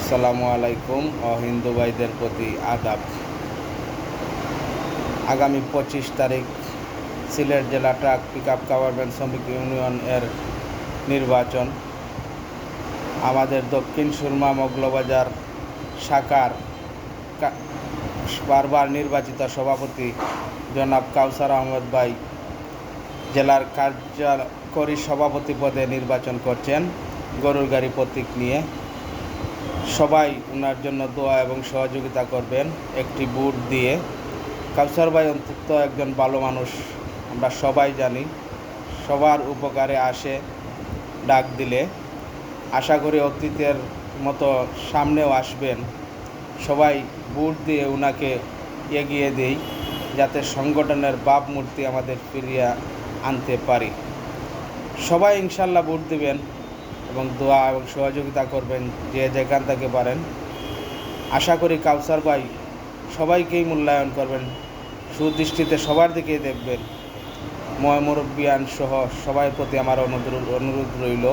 আসসালামু আলাইকুম ও হিন্দু ভাইদের প্রতি আদাব। আগামী 25 তারিখ সিলেট জেলা ট্রাক পিকআপ গভর্নমেন্ট শ্রমিক ইউনিয়ন এর নির্বাচন। আমাদের দক্ষিণ সুরমা মগলবাজার শাখার বারবার নির্বাচিত সভাপতি জনাব কাউসার আহমেদ ভাই জেলার কার্যকরী সভাপতি পদে নির্বাচন করছেন গরুর গাড়ি প্রতীক নিয়ে। সবাই ওনার জন্য দোয়া এবং সহযোগিতা করবেন একটি ভোট দিয়ে। কাউসার ভাই অন্তত একজন ভালো মানুষ, আমরা সবাই জানি, সবার উপকারে আসে ডাক দিলে। আশা করি অতীতের মতো সামনেও আসবেন। সবাই ভোট দিয়ে ওনাকে এগিয়ে দেই, যাতে সংগঠনের ভাবমূর্তি আমাদের ফিরিয়ে আনতে পারি। সবাই ইনশাল্লাহ ভোট দেবেন এবং দোয়া এবং সহযোগিতা করবেন যে যেখান থেকে পারেন। আশা করি কাউসার ভাই সবাইকেই মূল্যায়ন করবেন, সুদৃষ্টিতে সবার দিকেই দেখবেন। মুরব্বিয়ান সহ সবার প্রতি আমার অনুরোধ রইল,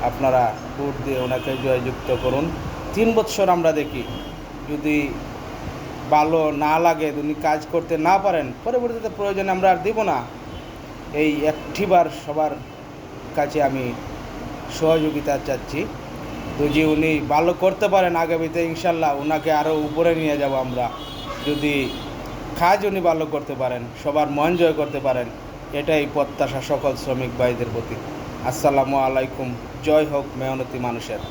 আপনারা ভোট দিয়ে ওনাকে জয়যুক্ত করুন। 3 বছর আমরা দেখি, যদি ভালো না লাগে, উনি কাজ করতে না পারেন, পরবর্তীতে প্রয়োজনে আমরা আর দিব না। এই একটিবার সবার কাছে আমি সহযোগিতা চাচ্ছি। যদি উনি ভালো করতে পারেন আগামীতে, ইনশাল্লাহ ওনাকে আরও উপরে নিয়ে যাব আমরা। যদি কাজ উনি ভালো করতে পারেন, সবার মন জয় করতে পারেন, এটাই প্রত্যাশা সকল শ্রমিক ভাইদের প্রতি। আসসালামু আলাইকুম। জয় হোক মেহনতি মানুষের।